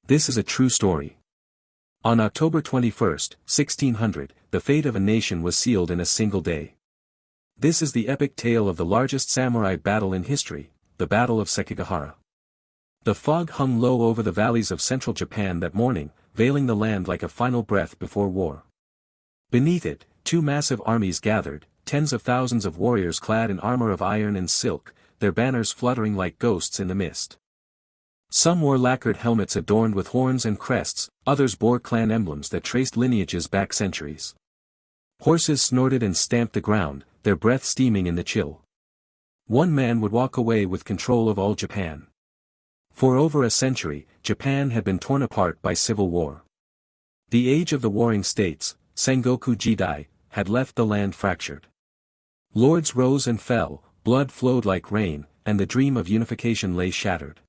This is a true story. On October 21, 1600, the fate of a nation was sealed in a single day. This is the epic tale of the largest samurai battle in history, the Battle of Sekigahara. The fog hung low over the valleys of central Japan that morning, veiling the land like a final breath before war. Beneath it, two massive armies gathered, tens of thousands of warriors clad in armor of iron and silk, their banners fluttering like ghosts in the mist. Some wore lacquered helmets adorned with horns and crests, others bore clan emblems that traced lineages back centuries. Horses snorted and stamped the ground, their breath steaming in the chill. One man would walk away with control of all Japan. For over a century, Japan had been torn apart by civil war. The age of the warring states, Sengoku Jidai, had left the land fractured. Lords rose and fell, blood flowed like rain, and the dream of unification lay shattered.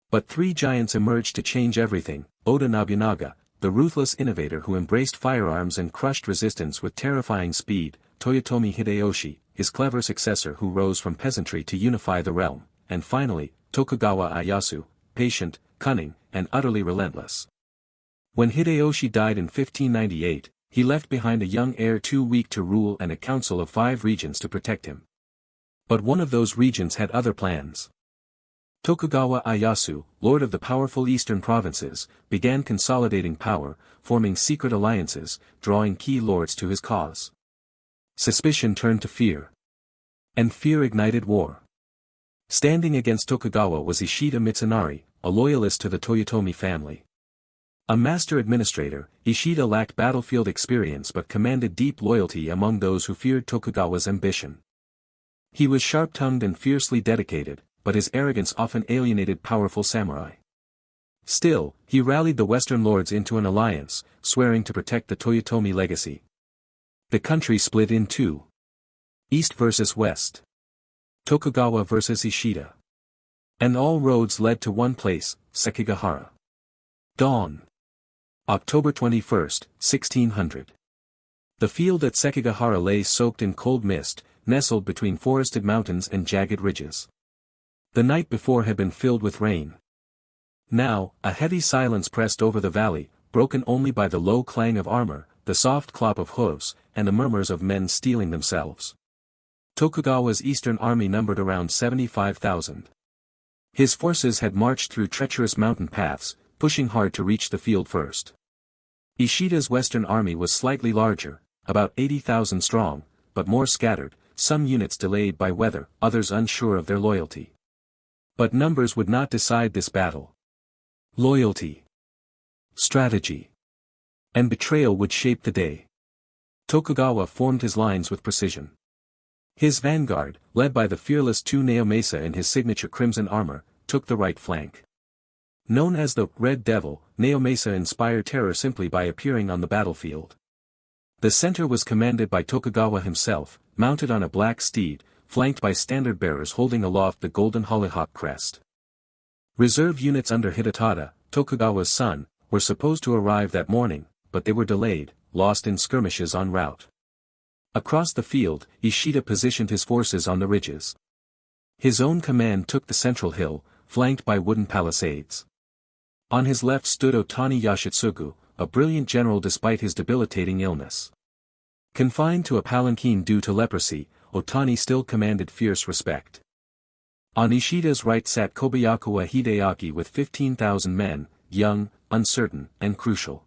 But three giants emerged to change everything: Oda Nobunaga, the ruthless innovator who embraced firearms and crushed resistance with terrifying speed; Toyotomi Hideyoshi, his clever successor who rose from peasantry to unify the realm; and finally, Tokugawa Ieyasu, patient, cunning, and utterly relentless. When Hideyoshi died in 1598, he left behind a young heir too weak to rule and a council of 5 regents to protect him. But one of those regents had other plans. Tokugawa Ieyasu, lord of the powerful eastern provinces, began consolidating power, forming secret alliances, drawing key lords to his cause. Suspicion turned to fear. And fear ignited war. Standing against Tokugawa was Ishida Mitsunari, a loyalist to the Toyotomi family. A master administrator, Ishida lacked battlefield experience but commanded deep loyalty among those who feared Tokugawa's ambition. He was sharp-tongued and fiercely dedicated, but his arrogance often alienated powerful samurai. Still, he rallied the Western lords into an alliance, swearing to protect the Toyotomi legacy. The country split in two. East versus West. Tokugawa versus Ishida. And all roads led to one place, Sekigahara. Dawn. October 21, 1600. The field at Sekigahara lay soaked in cold mist, nestled between forested mountains and jagged ridges. The night before had been filled with rain. Now, a heavy silence pressed over the valley, broken only by the low clang of armor, the soft clop of hooves, and the murmurs of men steeling themselves. Tokugawa's eastern army numbered around 75,000. His forces had marched through treacherous mountain paths, pushing hard to reach the field first. Ishida's western army was slightly larger, about 80,000 strong, but more scattered, some units delayed by weather, others unsure of their loyalty. But numbers would not decide this battle. Loyalty, strategy, and betrayal would shape the day. Tokugawa formed his lines with precision. His vanguard, led by the fearless Naomasa in his signature crimson armor, took the right flank. Known as the Red Devil, Naomasa inspired terror simply by appearing on the battlefield. The center was commanded by Tokugawa himself, mounted on a black steed, flanked by standard-bearers holding aloft the golden hollyhock crest. Reserve units under Hidetada, Tokugawa's son, were supposed to arrive that morning, but they were delayed, lost in skirmishes en route. Across the field, Ishida positioned his forces on the ridges. His own command took the central hill, flanked by wooden palisades. On his left stood Otani Yoshitsugu, a brilliant general despite his debilitating illness. Confined to a palanquin due to leprosy, Otani still commanded fierce respect. On Ishida's right sat Kobayakuwa Hideaki with 15,000 men, young, uncertain, and crucial.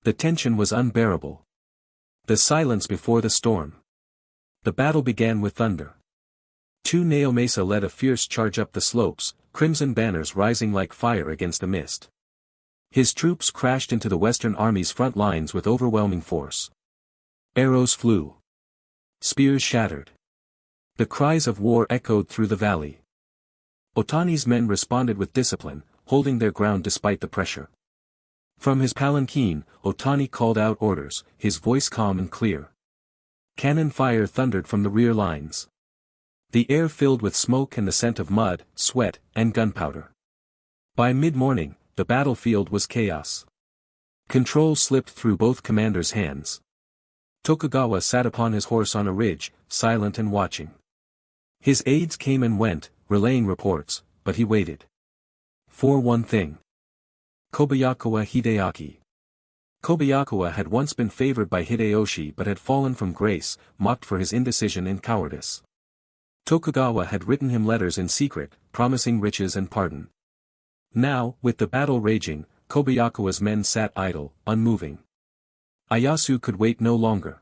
The tension was unbearable. The silence before the storm. The battle began with thunder. Naomasa led a fierce charge up the slopes, crimson banners rising like fire against the mist. His troops crashed into the Western Army's front lines with overwhelming force. Arrows flew. Spears shattered. The cries of war echoed through the valley. Otani's men responded with discipline, holding their ground despite the pressure. From his palanquin, Otani called out orders, his voice calm and clear. Cannon fire thundered from the rear lines. The air filled with smoke and the scent of mud, sweat, and gunpowder. By mid-morning, the battlefield was chaos. Control slipped through both commanders' hands. Tokugawa sat upon his horse on a ridge, silent and watching. His aides came and went, relaying reports, but he waited. For one thing. Kobayakawa Hideaki. Kobayakawa had once been favored by Hideyoshi but had fallen from grace, mocked for his indecision and cowardice. Tokugawa had written him letters in secret, promising riches and pardon. Now, with the battle raging, Kobayakawa's men sat idle, unmoving. Ieyasu could wait no longer.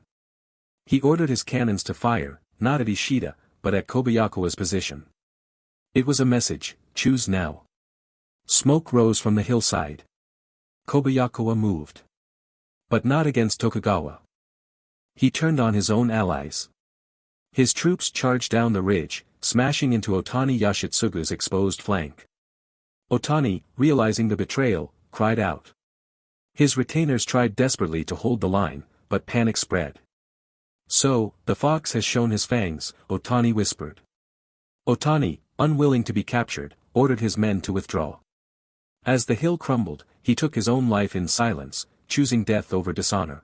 He ordered his cannons to fire, not at Ishida, but at Kobayakawa's position. It was a message, choose now. Smoke rose from the hillside. Kobayakawa moved. But not against Tokugawa. He turned on his own allies. His troops charged down the ridge, smashing into Otani Yashitsugu's exposed flank. Otani, realizing the betrayal, cried out. His retainers tried desperately to hold the line, but panic spread. So, the fox has shown his fangs, Otani whispered. Otani, unwilling to be captured, ordered his men to withdraw. As the hill crumbled, he took his own life in silence, choosing death over dishonor.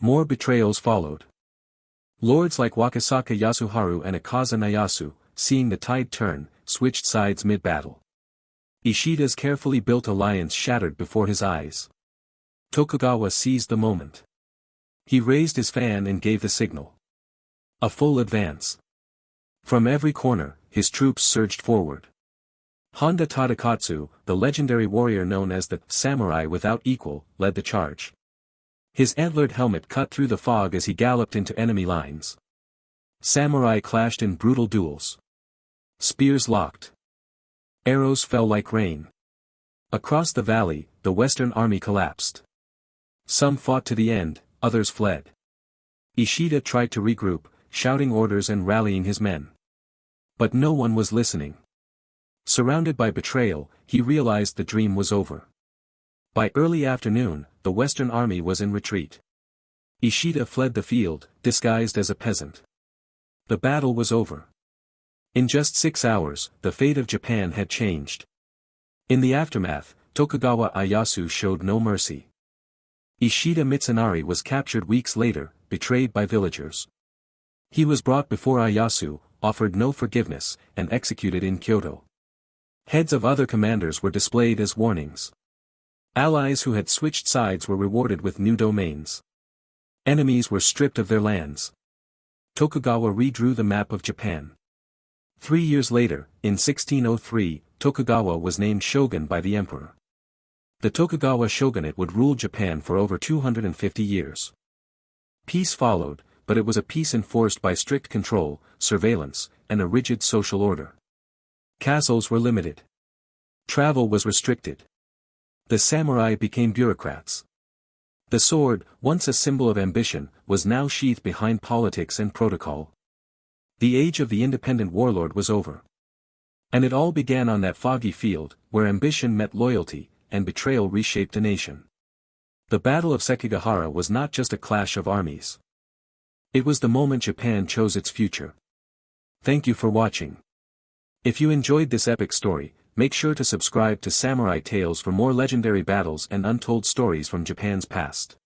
More betrayals followed. Lords like Wakasaka Yasuharu and Akaza Ieyasu, seeing the tide turn, switched sides mid-battle. Ishida's carefully built alliance shattered before his eyes. Tokugawa seized the moment. He raised his fan and gave the signal. A full advance. From every corner, his troops surged forward. Honda Tadakatsu, the legendary warrior known as the samurai without equal, led the charge. His antlered helmet cut through the fog as he galloped into enemy lines. Samurai clashed in brutal duels. Spears locked. Arrows fell like rain. Across the valley, the Western army collapsed. Some fought to the end, others fled. Ishida tried to regroup, shouting orders and rallying his men. But no one was listening. Surrounded by betrayal, he realized the dream was over. By early afternoon, the Western army was in retreat. Ishida fled the field, disguised as a peasant. The battle was over. In just 6 hours, the fate of Japan had changed. In the aftermath, Tokugawa Ieyasu showed no mercy. Ishida Mitsunari was captured weeks later, betrayed by villagers. He was brought before Ieyasu, offered no forgiveness, and executed in Kyoto. Heads of other commanders were displayed as warnings. Allies who had switched sides were rewarded with new domains. Enemies were stripped of their lands. Tokugawa redrew the map of Japan. 3 years later, in 1603, Tokugawa was named shogun by the emperor. The Tokugawa shogunate would rule Japan for over 250 years. Peace followed, but it was a peace enforced by strict control, surveillance, and a rigid social order. Castles were limited. Travel was restricted. The samurai became bureaucrats. The sword, once a symbol of ambition, was now sheathed behind politics and protocol. The age of the independent warlord was over. And it all began on that foggy field, where ambition met loyalty, and betrayal reshaped a nation. The Battle of Sekigahara was not just a clash of armies. It was the moment Japan chose its future. Thank you for watching. If you enjoyed this epic story, make sure to subscribe to Samurai Tales for more legendary battles and untold stories from Japan's past.